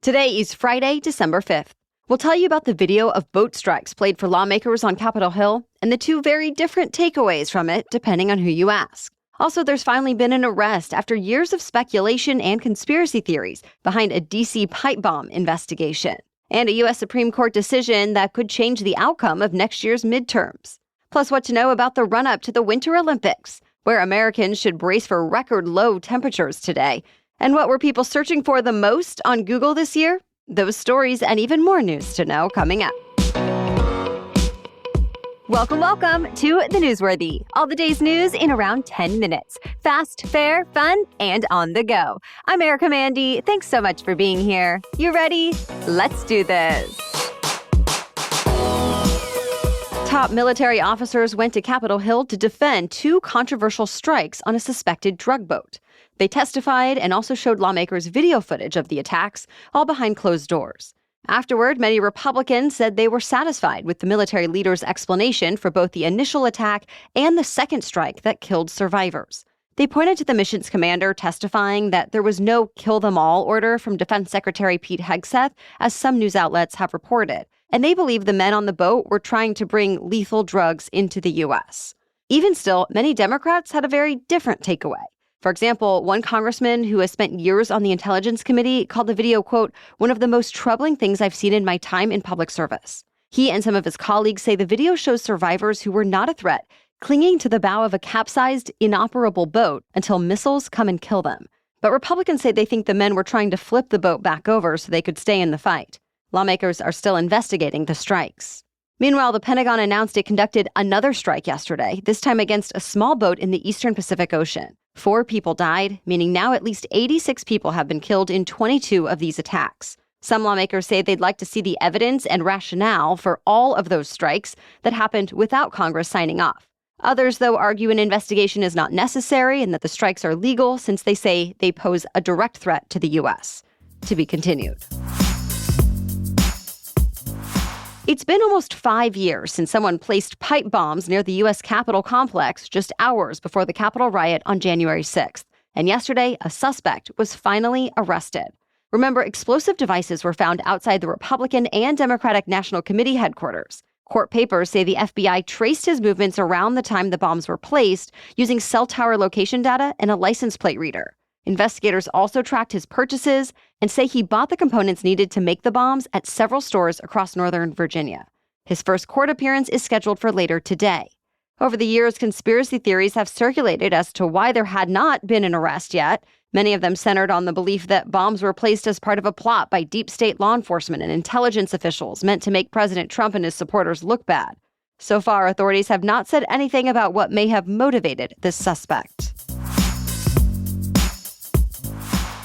Today is Friday, December 5th. We'll tell you about the video of boat strikes played for lawmakers on Capitol Hill and the two very different takeaways from it, depending on who you ask. Also, there's finally been an arrest after years of speculation and conspiracy theories behind a D.C. pipe bomb investigation, and a U.S. Supreme Court decision that could change the outcome of next year's midterms. Plus, what to know about the run-up to the Winter Olympics, where Americans should brace for record low temperatures today. And what were people searching for the most on Google this year? Those stories and even more news to know coming up. Welcome to The Newsworthy. All the day's news in around 10 minutes. Fast, fair, fun, and on the go. I'm Erica Mandy. Thanks so much for being here. You ready? Let's do this. Top military officers went to Capitol Hill to defend two controversial strikes on a suspected drug boat. They testified and also showed lawmakers video footage of the attacks, all behind closed doors. Afterward, many Republicans said they were satisfied with the military leader's explanation for both the initial attack and the second strike that killed survivors. They pointed to the mission's commander testifying that there was no kill-them-all order from Defense Secretary Pete Hegseth, as some news outlets have reported, and they believe the men on the boat were trying to bring lethal drugs into the U.S. Even still, many Democrats had a very different takeaway. For example, one congressman who has spent years on the Intelligence Committee called the video, quote, one of the most troubling things I've seen in my time in public service. He and some of his colleagues say the video shows survivors who were not a threat clinging to the bow of a capsized, inoperable boat until missiles come and kill them. But Republicans say they think the men were trying to flip the boat back over so they could stay in the fight. Lawmakers are still investigating the strikes. Meanwhile, the Pentagon announced it conducted another strike yesterday, this time against a small boat in the eastern Pacific Ocean. 4 people died, meaning now at least 86 people have been killed in 22 of these attacks. Some lawmakers say they'd like to see the evidence and rationale for all of those strikes that happened without Congress signing off. Others, though, argue an investigation is not necessary and that the strikes are legal since they say they pose a direct threat to the U.S. To be continued. It's been almost 5 years since someone placed pipe bombs near the U.S. Capitol complex just hours before the Capitol riot on January 6th. And yesterday, a suspect was finally arrested. Remember, explosive devices were found outside the Republican and Democratic National Committee headquarters. Court papers say the FBI traced his movements around the time the bombs were placed using cell tower location data and a license plate reader. Investigators also tracked his purchases and say he bought the components needed to make the bombs at several stores across Northern Virginia. His first court appearance is scheduled for later today. Over the years, conspiracy theories have circulated as to why there had not been an arrest yet. Many of them centered on the belief that bombs were placed as part of a plot by deep state law enforcement and intelligence officials meant to make President Trump and his supporters look bad. So far, authorities have not said anything about what may have motivated this suspect.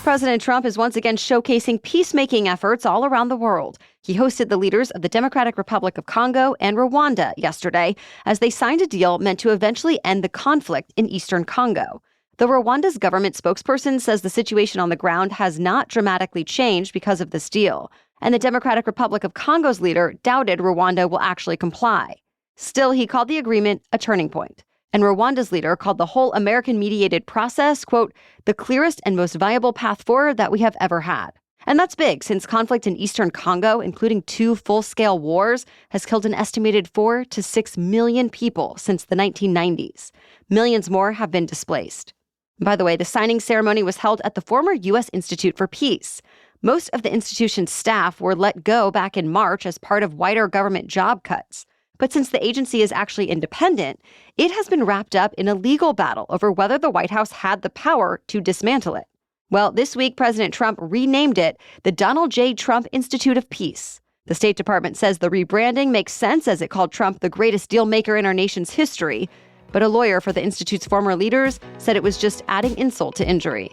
President Trump is once again showcasing peacemaking efforts all around the world. He hosted the leaders of the Democratic Republic of Congo and Rwanda yesterday as they signed a deal meant to eventually end the conflict in eastern Congo. Though Rwanda's government spokesperson says the situation on the ground has not dramatically changed because of this deal, and the Democratic Republic of Congo's leader doubted Rwanda will actually comply. Still, he called the agreement a turning point. And Rwanda's leader called the whole American-mediated process, quote, the clearest and most viable path forward that we have ever had. And that's big, since conflict in eastern Congo, including 2 full-scale wars, has killed an estimated 4 to 6 million people since the 1990s. Millions more have been displaced. By the way, the signing ceremony was held at the former U.S. Institute for Peace. Most of the institution's staff were let go back in March as part of wider government job cuts. But since the agency is actually independent, it has been wrapped up in a legal battle over whether the White House had the power to dismantle it. Well, this week, President Trump renamed it the Donald J. Trump Institute of Peace. The State Department says the rebranding makes sense as it called Trump the greatest deal maker in our nation's history. But a lawyer for the institute's former leaders said it was just adding insult to injury.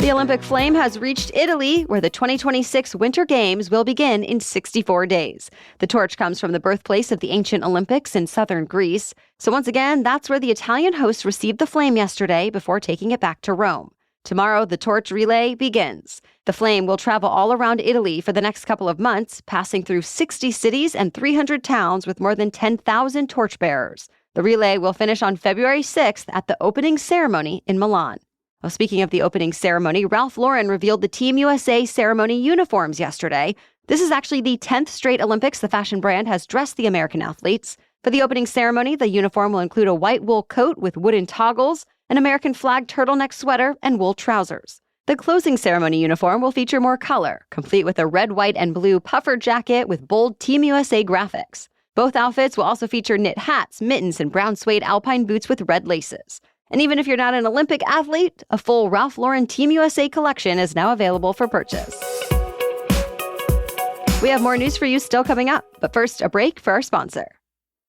The Olympic flame has reached Italy, where the 2026 Winter Games will begin in 64 days. The torch comes from the birthplace of the ancient Olympics in southern Greece. So once again, that's where the Italian hosts received the flame yesterday before taking it back to Rome. Tomorrow, the torch relay begins. The flame will travel all around Italy for the next couple of months, passing through 60 cities and 300 towns with more than 10,000 torchbearers. The relay will finish on February 6th at the opening ceremony in Milan. Well, speaking of the opening ceremony, Ralph Lauren revealed the Team USA ceremony uniforms yesterday. This is actually the 10th straight Olympics the fashion brand has dressed the American athletes. For the opening ceremony, the uniform will include a white wool coat with wooden toggles, an American flag turtleneck sweater, and wool trousers. The closing ceremony uniform will feature more color, complete with a red, white, and blue puffer jacket with bold Team USA graphics. Both outfits will also feature knit hats, mittens, and brown suede alpine boots with red laces. And even if you're not an Olympic athlete, a full Ralph Lauren Team USA collection is now available for purchase. We have more news for you still coming up, but first, a break for our sponsor.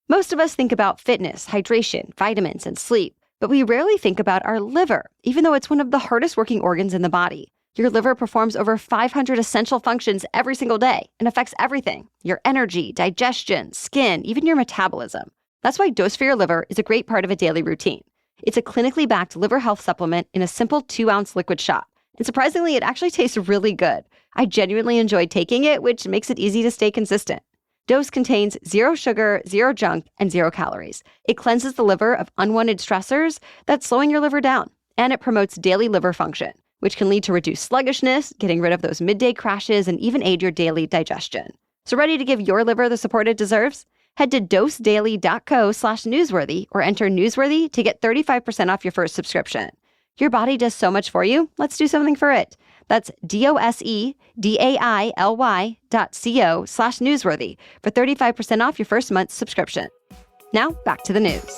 Most of us think about fitness, hydration, vitamins, and sleep, but we rarely think about our liver, even though it's one of the hardest working organs in the body. Your liver performs over 500 essential functions every single day and affects everything: your energy, digestion, skin, even your metabolism. That's why Dose for Your Liver is a great part of a daily routine. It's a clinically backed liver health supplement in a simple 2-ounce liquid shot. And surprisingly, it actually tastes really good. I genuinely enjoyed taking it, which makes it easy to stay consistent. Dose contains 0 sugar, 0 junk, and 0 calories. It cleanses the liver of unwanted stressors that's slowing your liver down. And it promotes daily liver function, which can lead to reduced sluggishness, getting rid of those midday crashes, and even aid your daily digestion. So ready to give your liver the support it deserves? Head to dosedaily.co/newsworthy or enter newsworthy to get 35% off your first subscription. Your body does so much for you. Let's do something for it. That's dosedaily.co/newsworthy for 35% off your first month's subscription. Now, back to the news.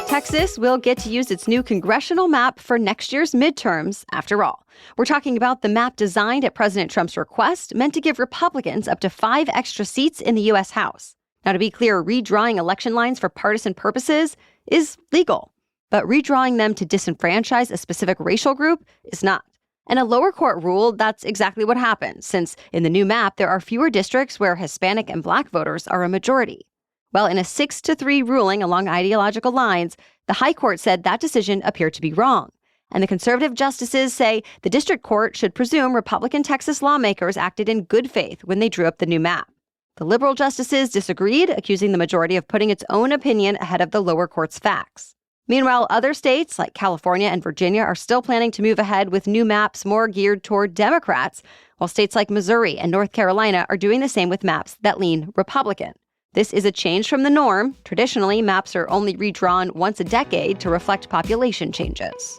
Texas will get to use its new congressional map for next year's midterms, after all. We're talking about the map designed at President Trump's request, meant to give Republicans up to 5 extra seats in the U.S. House. Now, to be clear, redrawing election lines for partisan purposes is legal, but redrawing them to disenfranchise a specific racial group is not. And a lower court ruled that's exactly what happened, since in the new map, there are fewer districts where Hispanic and Black voters are a majority. Well, in a 6-3 ruling along ideological lines, the High Court said that decision appeared to be wrong. And the conservative justices say the district court should presume Republican Texas lawmakers acted in good faith when they drew up the new map. The liberal justices disagreed, accusing the majority of putting its own opinion ahead of the lower court's facts. Meanwhile, other states like California and Virginia are still planning to move ahead with new maps more geared toward Democrats, while states like Missouri and North Carolina are doing the same with maps that lean Republican. This is a change from the norm. Traditionally, maps are only redrawn once a decade to reflect population changes.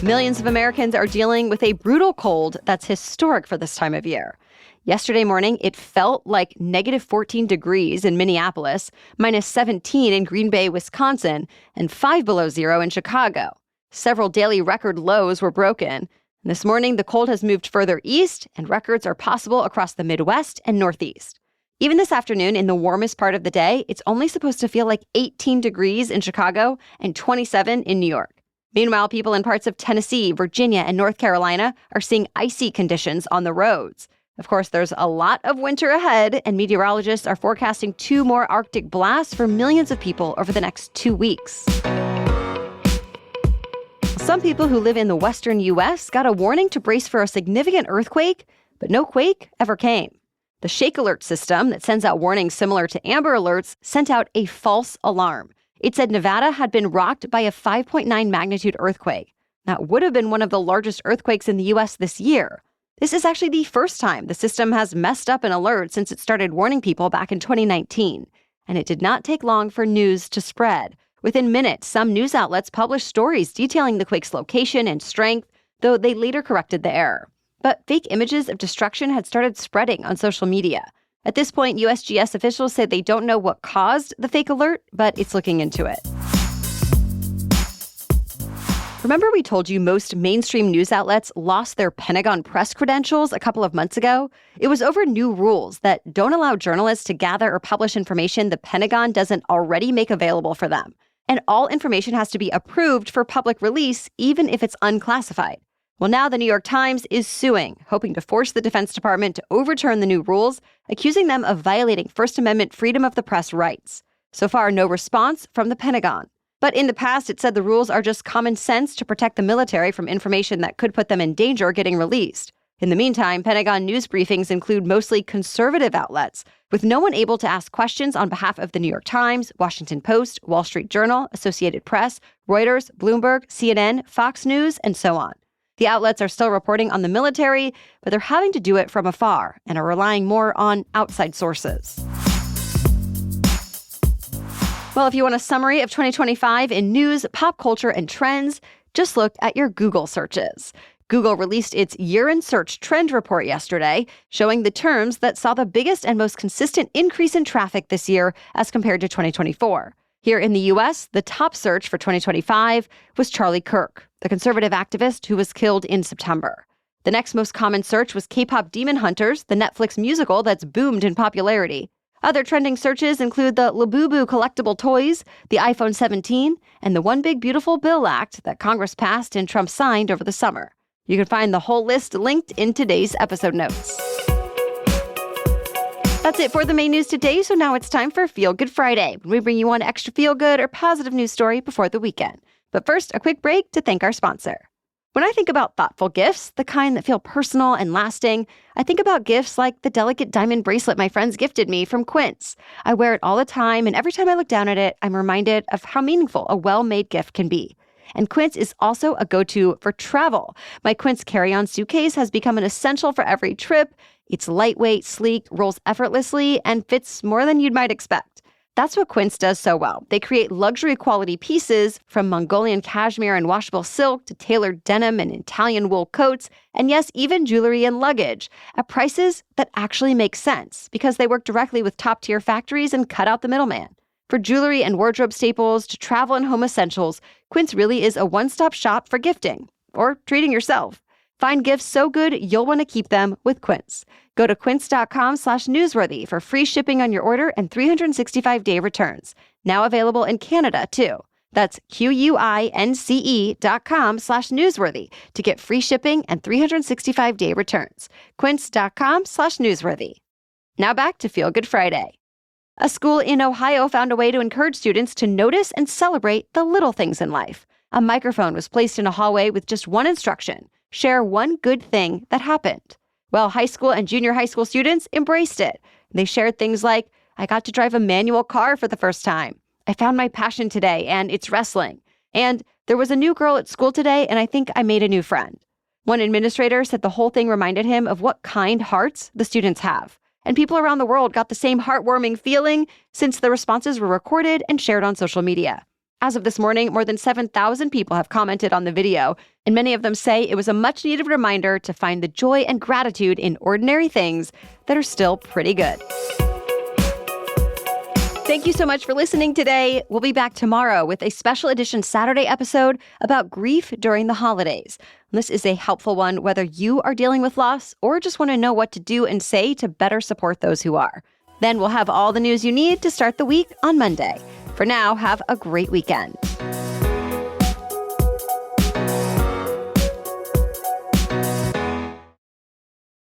Millions of Americans are dealing with a brutal cold that's historic for this time of year. Yesterday morning, it felt like negative 14 degrees in Minneapolis, minus 17 in Green Bay, Wisconsin, and 5 below zero in Chicago. Several daily record lows were broken. This morning, the cold has moved further east, and records are possible across the Midwest and Northeast. Even this afternoon, in the warmest part of the day, it's only supposed to feel like 18 degrees in Chicago and 27 in New York. Meanwhile, people in parts of Tennessee, Virginia, and North Carolina are seeing icy conditions on the roads. Of course, there's a lot of winter ahead, and meteorologists are forecasting 2 more Arctic blasts for millions of people over the next 2 weeks. Some people who live in the western U.S. got a warning to brace for a significant earthquake, but no quake ever came. The Shake Alert system that sends out warnings similar to Amber Alerts sent out a false alarm. It said Nevada had been rocked by a 5.9 magnitude earthquake. That would have been one of the largest earthquakes in the U.S. this year. This is actually the first time the system has messed up an alert since it started warning people back in 2019. And it did not take long for news to spread. Within minutes, some news outlets published stories detailing the quake's location and strength, though they later corrected the error. But fake images of destruction had started spreading on social media. At this point, USGS officials say they don't know what caused the fake alert, but it's looking into it. Remember we told you most mainstream news outlets lost their Pentagon press credentials a couple of months ago? It was over new rules that don't allow journalists to gather or publish information the Pentagon doesn't already make available for them. And all information has to be approved for public release, even if it's unclassified. Well, now the New York Times is suing, hoping to force the Defense Department to overturn the new rules, accusing them of violating First Amendment freedom of the press rights. So far, no response from the Pentagon. But in the past, it said the rules are just common sense to protect the military from information that could put them in danger getting released. In the meantime, Pentagon news briefings include mostly conservative outlets, with no one able to ask questions on behalf of the New York Times, Washington Post, Wall Street Journal, Associated Press, Reuters, Bloomberg, CNN, Fox News, and so on. The outlets are still reporting on the military, but they're having to do it from afar and are relying more on outside sources. Well, if you want a summary of 2025 in news, pop culture, and trends, just look at your Google searches. Google released its year-end search trend report yesterday, showing the terms that saw the biggest and most consistent increase in traffic this year as compared to 2024. Here in the U.S., the top search for 2025 was Charlie Kirk, the conservative activist who was killed in September. The next most common search was K-pop Demon Hunters, the Netflix musical that's boomed in popularity. Other trending searches include the Labubu collectible toys, the iPhone 17, and the One Big Beautiful Bill Act that Congress passed and Trump signed over the summer. You can find the whole list linked in today's episode notes. That's it for the main news today, so now it's time for Feel Good Friday, when we bring you one extra feel-good or positive news story before the weekend. But first, a quick break to thank our sponsor. When I think about thoughtful gifts, the kind that feel personal and lasting, I think about gifts like the delicate diamond bracelet my friends gifted me from Quince. I wear it all the time, and every time I look down at it, I'm reminded of how meaningful a well-made gift can be. And Quince is also a go-to for travel. My Quince carry-on suitcase has become an essential for every trip. It's lightweight, sleek, rolls effortlessly, and fits more than you might expect. That's what Quince does so well. They create luxury quality pieces, from Mongolian cashmere and washable silk to tailored denim and Italian wool coats, and yes, even jewelry and luggage, at prices that actually make sense because they work directly with top-tier factories and cut out the middleman. For jewelry and wardrobe staples to travel and home essentials, Quince really is a one-stop shop for gifting or treating yourself. Find gifts so good you'll want to keep them with Quince. Go to quince.com/newsworthy for free shipping on your order and 365-day returns. Now available in Canada, too. That's QUINCE.com/newsworthy to get free shipping and 365-day returns. Quince.com/newsworthy. Now back to Feel Good Friday. A school in Ohio found a way to encourage students to notice and celebrate the little things in life. A microphone was placed in a hallway with just one instruction: share one good thing that happened. Well, high school and junior high school students embraced it. They shared things like, I got to drive a manual car for the first time. I found my passion today, and it's wrestling. And there was a new girl at school today, and I think I made a new friend. One administrator said the whole thing reminded him of what kind hearts the students have. And people around the world got the same heartwarming feeling since the responses were recorded and shared on social media. As of this morning, more than 7,000 people have commented on the video, and many of them say it was a much-needed reminder to find the joy and gratitude in ordinary things that are still pretty good. Thank you so much for listening today. We'll be back tomorrow with a special edition Saturday episode about grief during the holidays. This is a helpful one whether you are dealing with loss or just want to know what to do and say to better support those who are. Then we'll have all the news you need to start the week on Monday. For now, have a great weekend.